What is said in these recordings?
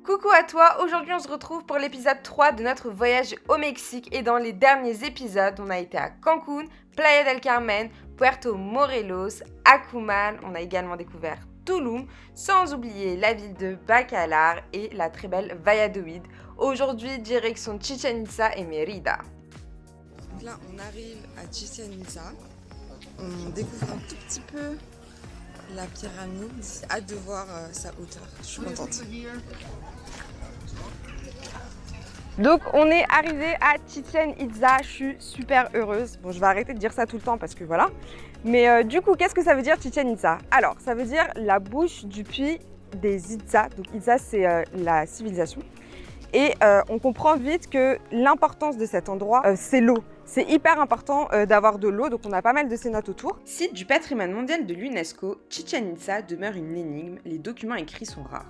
Coucou à toi, aujourd'hui on se retrouve pour l'épisode 3 de notre voyage au Mexique et dans les derniers épisodes on a été à Cancún, Playa del Carmen, Puerto Morelos, Acuman, on a également découvert Tulum, sans oublier la ville de Bacalar et la très belle Valladolid. Aujourd'hui direction Chichén Itzá et Mérida. Donc là on arrive à Chichén Itzá, on découvre un tout petit peu la pyramide, j'ai hâte de voir sa hauteur, je suis contente. Donc on est arrivé à Chichén Itzá, je suis super heureuse. Bon, je vais arrêter de dire ça tout le temps parce que voilà. Mais du coup, qu'est-ce que ça veut dire Chichén Itzá? Alors, ça veut dire la bouche du puits des Itzá. Donc Itzá, c'est la civilisation. Et on comprend vite que l'importance de cet endroit, c'est l'eau. C'est hyper important d'avoir de l'eau, donc on a pas mal de cénotes autour. Site du patrimoine mondial de l'UNESCO, Chichén Itzá demeure une énigme, les documents écrits sont rares.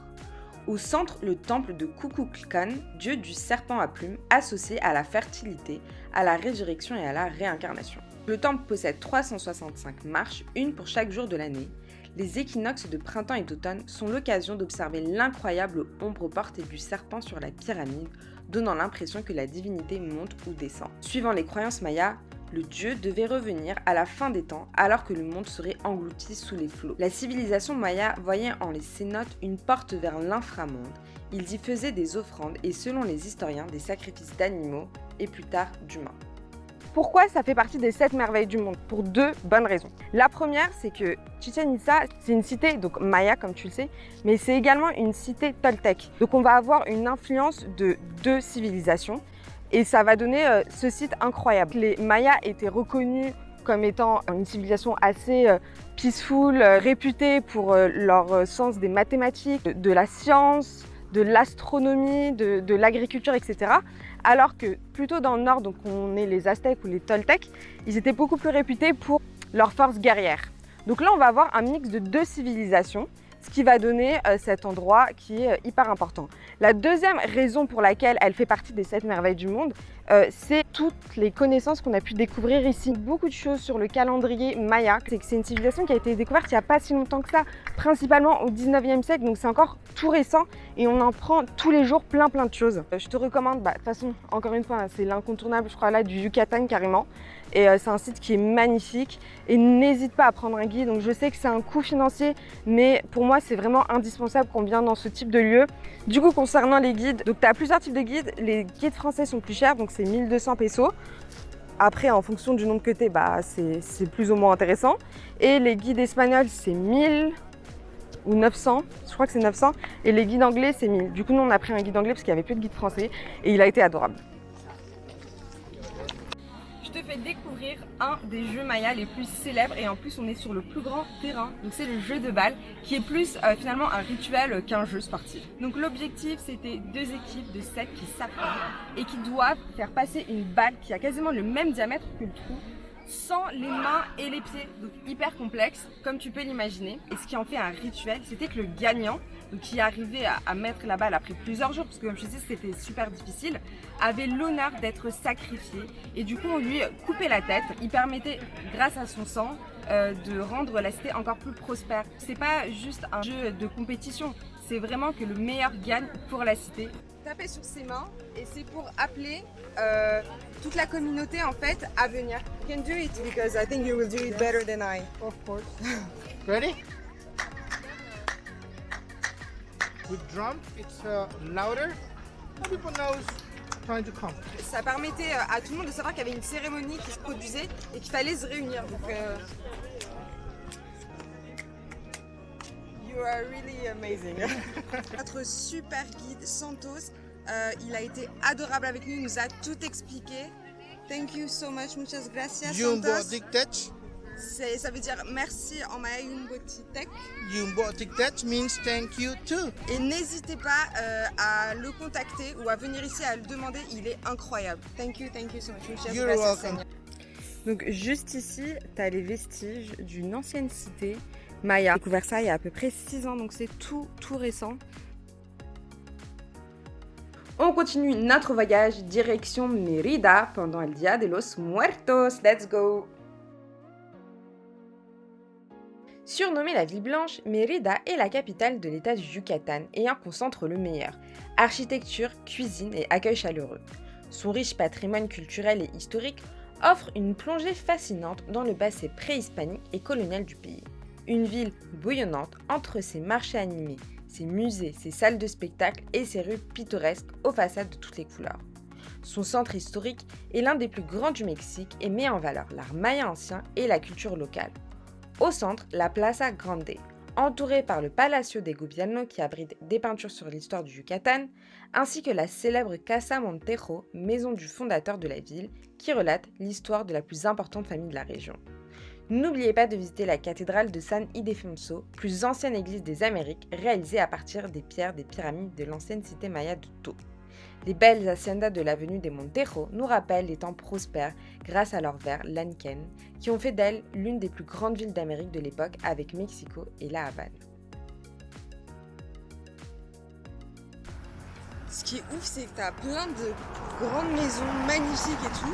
Au centre, le temple de Kukulkan, dieu du serpent à plumes, associé à la fertilité, à la résurrection et à la réincarnation. Le temple possède 365 marches, une pour chaque jour de l'année. Les équinoxes de printemps et d'automne sont l'occasion d'observer l'incroyable ombre portée du serpent sur la pyramide, donnant l'impression que la divinité monte ou descend. Suivant les croyances mayas, le dieu devait revenir à la fin des temps alors que le monde serait englouti sous les flots. La civilisation maya voyait en les cénotes une porte vers l'inframonde. Ils y faisaient des offrandes et selon les historiens des sacrifices d'animaux et plus tard d'humains. Pourquoi ça fait partie des 7 merveilles du monde? Pour 2 bonnes raisons. La première, c'est que Chichén Itzá, c'est une cité donc maya comme tu le sais, mais c'est également une cité toltèque. Donc on va avoir une influence de 2 civilisations. Et ça va donner ce site incroyable. Les Mayas étaient reconnus comme étant une civilisation assez peaceful, réputée pour leur sens des mathématiques, de la science, de l'astronomie, de l'agriculture, etc. Alors que plutôt dans le nord, donc on est les Aztèques ou les Toltecs, ils étaient beaucoup plus réputés pour leur force guerrière. Donc là, on va avoir un mix de 2 civilisations, ce qui va donner cet endroit qui est hyper important. La deuxième raison pour laquelle elle fait partie des 7 merveilles du monde, c'est toutes les connaissances qu'on a pu découvrir ici. Beaucoup de choses sur le calendrier maya. C'est une civilisation qui a été découverte il n'y a pas si longtemps que ça, principalement au 19e siècle, donc c'est encore tout récent et on en prend tous les jours plein de choses. Je te recommande, de toute façon, encore une fois, c'est l'incontournable, je crois là, du Yucatan carrément. Et c'est un site qui est magnifique et n'hésite pas à prendre un guide. Donc je sais que c'est un coût financier, mais pour moi c'est vraiment indispensable qu'on vienne dans ce type de lieu. Du coup, concernant les guides, donc tu as plusieurs types de guides. Les guides français sont plus chers, donc c'est 1200 pesos. Après, en fonction du nombre que tu es, c'est plus ou moins intéressant. Et les guides espagnols, c'est 1000 ou 900, je crois que c'est 900. Et les guides anglais, c'est 1000. Du coup, nous on a pris un guide anglais parce qu'il n'y avait plus de guide français et il a été adorable. Je te fais découvrir un des jeux mayas les plus célèbres et en plus on est sur le plus grand terrain, donc c'est le jeu de balle qui est plus finalement un rituel qu'un jeu sportif. Donc l'objectif c'était 2 équipes de 7 qui s'affrontent et qui doivent faire passer une balle qui a quasiment le même diamètre que le trou sans les mains et les pieds, donc hyper complexe comme tu peux l'imaginer. Et ce qui en fait un rituel, c'était que le gagnant, donc qui arrivait à mettre la balle après plusieurs jours, parce que comme je disais c'était super difficile, avait l'honneur d'être sacrifié et du coup on lui coupait la tête. Il permettait grâce à son sang de rendre la cité encore plus prospère. C'est pas juste un jeu de compétition, c'est vraiment que le meilleur gagne pour la cité. Taper sur ses mains et c'est pour appeler toute la communauté en fait à venir. You can do it because I think you will do it better than I. Of course. Ready? With drum, it's louder. More people knows trying to come. Ça permettait à tout le monde de savoir qu'il y avait une cérémonie qui se produisait et qu'il fallait se réunir. Donc, you are really amazing. Notre super guide Santos, il a été adorable avec nous, il nous a tout expliqué. Thank you so much, muchas gracias Jumbo Santos. Dictech. Ça veut dire merci en maya Jumbo Dictech. Jumbo Dictech means thank you too. Et n'hésitez pas à le contacter ou à venir ici à le demander, il est incroyable. Thank you so much. Muchas You're gracias, welcome. Seigneur. Donc juste ici, tu as les vestiges d'une ancienne cité maya. J'ai découvert ça il y a à peu près 6 ans, donc c'est tout récent. On continue notre voyage direction Mérida pendant el Día de los Muertos. Let's go! Surnommée la ville blanche, Mérida est la capitale de l'état du Yucatan et en concentre le meilleur. Architecture, cuisine et accueil chaleureux. Son riche patrimoine culturel et historique offre une plongée fascinante dans le passé préhispanique et colonial du pays. Une ville bouillonnante entre ses marchés animés, ses musées, ses salles de spectacle et ses rues pittoresques aux façades de toutes les couleurs. Son centre historique est l'un des plus grands du Mexique et met en valeur l'art maya ancien et la culture locale. Au centre, la Plaza Grande, entourée par le Palacio de Gobierno qui abrite des peintures sur l'histoire du Yucatan, ainsi que la célèbre Casa Montejo, maison du fondateur de la ville, qui relate l'histoire de la plus importante famille de la région. N'oubliez pas de visiter la cathédrale de San Ildefonso, plus ancienne église des Amériques, réalisée à partir des pierres des pyramides de l'ancienne cité maya de To. Les belles haciendas de l'avenue des Montejo nous rappellent les temps prospères grâce à leur verre Lanken, qui ont fait d'elle l'une des plus grandes villes d'Amérique de l'époque avec Mexico et La Havane. Ce qui est ouf, c'est que t'as plein de grandes maisons magnifiques et tout.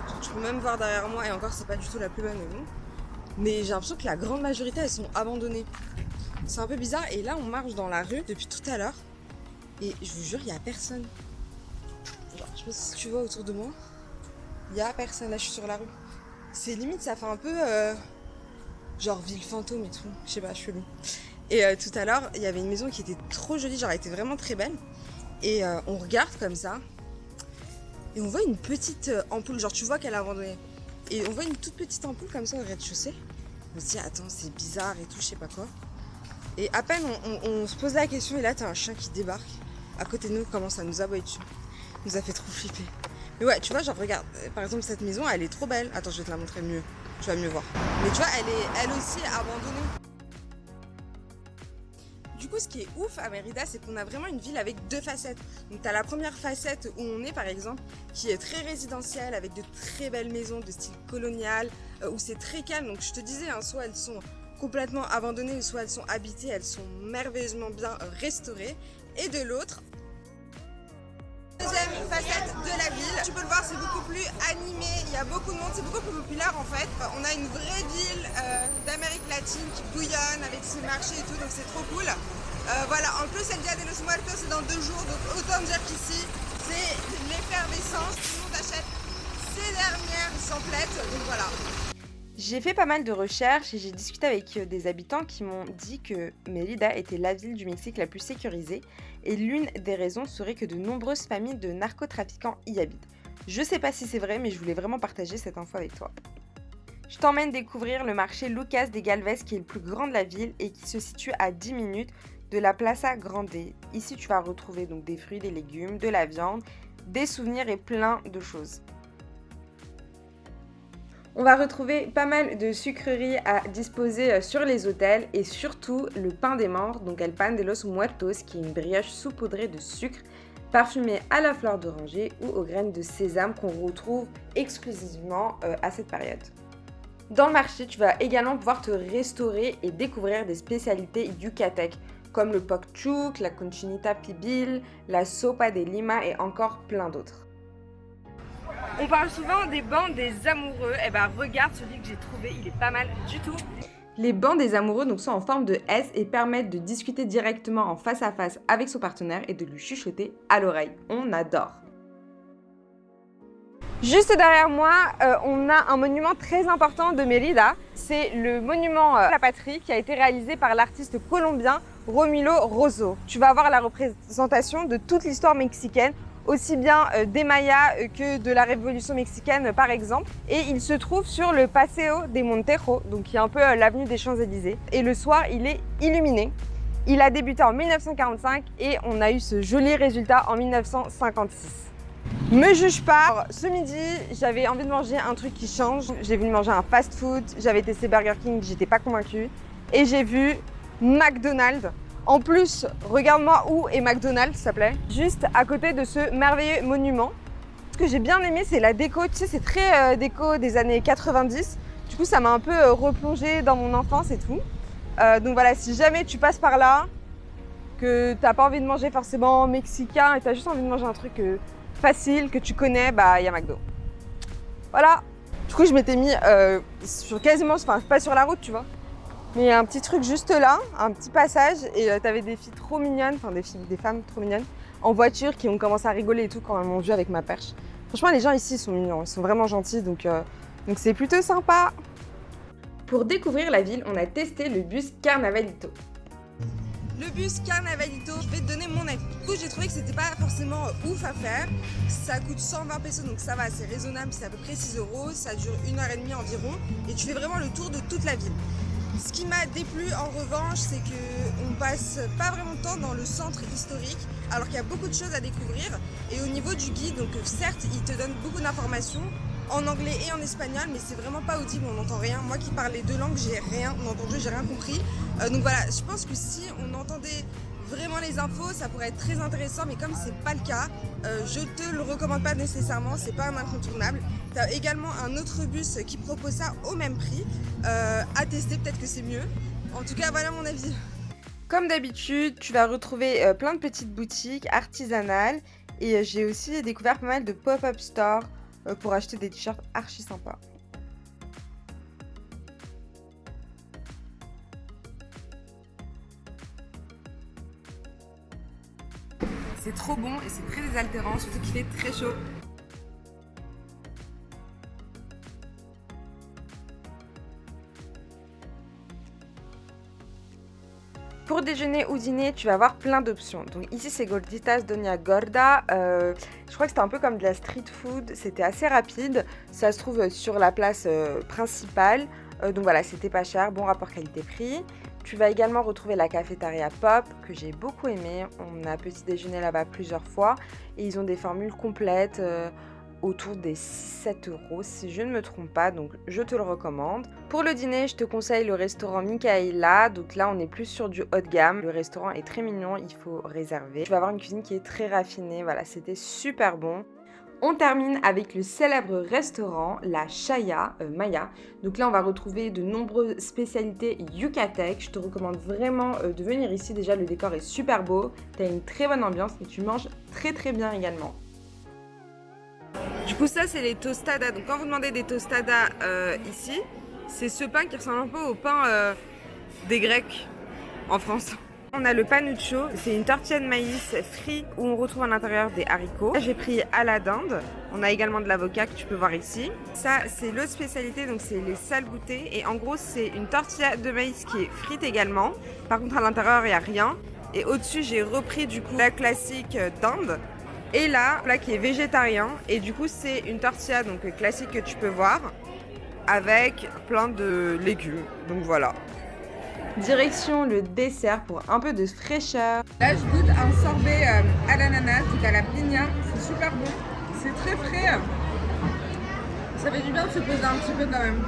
Genre, tu peux même voir derrière moi, et encore, c'est pas du tout la plus belle maison. Mais j'ai l'impression que la grande majorité, elles sont abandonnées. C'est un peu bizarre, et là, on marche dans la rue depuis tout à l'heure. Et je vous jure, il y a personne. Genre, je sais pas si tu vois autour de moi. Il y a personne, là, je suis sur la rue. C'est limite, ça fait un peu genre ville fantôme et tout. Je sais pas, chelou. Et tout à l'heure, il y avait une maison qui était trop jolie, genre elle était vraiment très belle. Et on regarde comme ça. Et on voit une petite ampoule, genre tu vois qu'elle a abandonné. Et on voit une toute petite ampoule comme ça au rez-de-chaussée. On se dit, attends, c'est bizarre et tout, je sais pas quoi. Et à peine on se pose la question, et là t'as un chien qui débarque à côté de nous, commence à nous aboyer dessus. Il nous a fait trop flipper. Mais ouais, tu vois, genre regarde, par exemple cette maison, elle est trop belle. Attends, je vais te la montrer mieux, tu vas mieux voir. Mais tu vois, elle aussi abandonnée. Du coup, ce qui est ouf à Mérida, c'est qu'on a vraiment une ville avec deux facettes. Donc t'as la première facette où on est par exemple, qui est très résidentielle, avec de très belles maisons de style colonial, où c'est très calme. Donc je te disais, hein, soit elles sont complètement abandonnées, soit elles sont habitées, elles sont merveilleusement bien restaurées. Et de l'autre, deuxième facette de la ville, tu peux le voir, c'est beaucoup plus animé, il y a beaucoup de monde, c'est beaucoup plus populaire en fait. On a une vraie ville d'Amérique latine qui bouillonne avec ses marchés et tout, donc c'est trop cool. Voilà, en plus El Dia de los Muertos c'est dans 2 jours, donc autant dire qu'ici c'est l'effervescence, tout le monde achète ses dernières samplettes, donc voilà. J'ai fait pas mal de recherches et j'ai discuté avec des habitants qui m'ont dit que Mérida était la ville du Mexique la plus sécurisée et l'une des raisons serait que de nombreuses familles de narcotrafiquants y habitent. Je sais pas si c'est vrai, mais je voulais vraiment partager cette info avec toi. Je t'emmène découvrir le marché Lucas de Galvez qui est le plus grand de la ville et qui se situe à 10 minutes de la Plaza Grande. Ici tu vas retrouver donc des fruits, des légumes, de la viande, des souvenirs et plein de choses. On va retrouver pas mal de sucreries à disposer sur les hôtels et surtout le pain des morts, donc el pan de los muertos, qui est une brioche saupoudrée de sucre, parfumée à la fleur d'oranger ou aux graines de sésame qu'on retrouve exclusivement à cette période. Dans le marché, tu vas également pouvoir te restaurer et découvrir des spécialités yucatèques comme le poc chuc, la cochinita pibil, la sopa de lima et encore plein d'autres. On parle souvent des bancs des amoureux, et ben regarde celui que j'ai trouvé, il est pas mal du tout. Les bancs des amoureux donc, sont en forme de S et permettent de discuter directement en face à face avec son partenaire et de lui chuchoter à l'oreille. On adore. Juste derrière moi, on a un monument très important de Mérida. C'est le monument à la patrie qui a été réalisé par l'artiste colombien Romulo Rosso. Tu vas avoir la représentation de toute l'histoire mexicaine, aussi bien des Mayas que de la Révolution mexicaine par exemple. Et il se trouve sur le Paseo de Montejo, donc qui est un peu l'avenue des Champs-Élysées. Et le soir, il est illuminé. Il a débuté en 1945 et on a eu ce joli résultat en 1956. Me juge pas. Alors, ce midi, j'avais envie de manger un truc qui change. J'ai voulu manger un fast-food. J'avais testé Burger King, j'étais pas convaincue. Et j'ai vu McDonald's. En plus, regarde-moi où est McDonald's, s'il te plaît. Juste à côté de ce merveilleux monument. Ce que j'ai bien aimé, c'est la déco. Tu sais, c'est très déco des années 90. Du coup, ça m'a un peu replongé dans mon enfance et tout. Donc voilà, si jamais tu passes par là, que t'as pas envie de manger forcément mexicain et t'as juste envie de manger un truc facile, que tu connais, bah il y a McDo. Voilà. Du coup, je m'étais mis sur quasiment, enfin pas sur la route, tu vois. Mais il y a un petit truc juste là, un petit passage, et t'avais des filles trop mignonnes, enfin des femmes trop mignonnes, en voiture qui ont commencé à rigoler et tout quand elles m'ont vu avec ma perche. Franchement, les gens ici sont mignons, ils sont vraiment gentils, donc c'est plutôt sympa. Pour découvrir la ville, on a testé le bus Carnavalito. Le bus Carnavalito, je vais te donner mon avis. Du coup, j'ai trouvé que c'était pas forcément ouf à faire. Ça coûte 120 pesos, donc ça va, c'est raisonnable, c'est à peu près 6 euros. Ça dure 1h30 environ et tu fais vraiment le tour de toute la ville. Ce qui m'a déplu en revanche, c'est qu'on passe pas vraiment de temps dans le centre historique, alors qu'il y a beaucoup de choses à découvrir. Et au niveau du guide, donc certes, il te donne beaucoup d'informations en anglais et en espagnol, mais c'est vraiment pas audible, on n'entend rien. Moi qui parle les deux langues, j'ai rien entendu, j'ai rien compris. Donc voilà, je pense que si on entendait vraiment les infos, ça pourrait être très intéressant, mais comme c'est pas le cas, je te le recommande pas nécessairement, c'est pas un incontournable. Tu as également un autre bus qui propose ça au même prix, à tester, peut-être que c'est mieux. En tout cas, voilà mon avis. Comme d'habitude, tu vas retrouver plein de petites boutiques artisanales et j'ai aussi découvert pas mal de pop-up stores pour acheter des t-shirts archi sympas. C'est trop bon et c'est très désaltérant, surtout qu'il fait très chaud. Pour déjeuner ou dîner, tu vas avoir plein d'options. Donc ici, c'est Gorditas Doña Gorda. Je crois que c'était un peu comme de la street food. C'était assez rapide. Ça se trouve sur la place principale. Donc voilà, c'était pas cher. Bon rapport qualité-prix. Tu vas également retrouver la cafétéria Pop, que j'ai beaucoup aimé. On a petit déjeuner là-bas plusieurs fois. Et ils ont des formules complètes autour des 7 euros si je ne me trompe pas, donc je te le recommande. Pour le dîner, je te conseille le restaurant Micaela, donc là on est plus sur du haut de gamme. Le restaurant est très mignon, il faut réserver. Tu vas avoir une cuisine qui est très raffinée, voilà, c'était super bon. On termine avec le célèbre restaurant, la Chaya Maya. Donc là, on va retrouver de nombreuses spécialités yucatèques. Je te recommande vraiment de venir ici. Déjà, le décor est super beau, tu as une très bonne ambiance et tu manges très très bien également. Du coup, ça, c'est les tostadas. Donc, quand vous demandez des tostadas ici, c'est ce pain qui ressemble un peu au pain des Grecs en France. On a le panucho, c'est une tortilla de maïs frit où on retrouve à l'intérieur des haricots. Là, j'ai pris à la dinde. On a également de l'avocat que tu peux voir ici. Ça, c'est l'autre spécialité, donc c'est les salboutés. Et en gros, c'est une tortilla de maïs qui est frite également. Par contre, à l'intérieur, il n'y a rien. Et au-dessus, j'ai repris du coup la classique dinde. Et là qui est végétarien. Et du coup, c'est une tortilla donc classique que tu peux voir avec plein de légumes. Donc voilà. Direction le dessert pour un peu de fraîcheur. Là, je goûte un sorbet à l'ananas, donc à la piña. C'est super bon. C'est très frais. Ça fait du bien de se poser un petit peu quand même.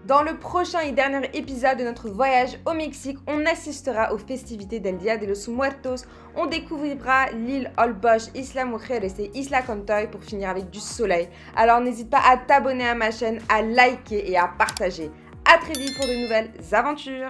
Dans le prochain et dernier épisode de notre voyage au Mexique, on assistera aux festivités del Día de los Muertos. On découvrira l'île Holbox, Isla Mujeres et Isla Contoy pour finir avec du soleil. Alors n'hésite pas à t'abonner à ma chaîne, à liker et à partager. À très vite pour de nouvelles aventures.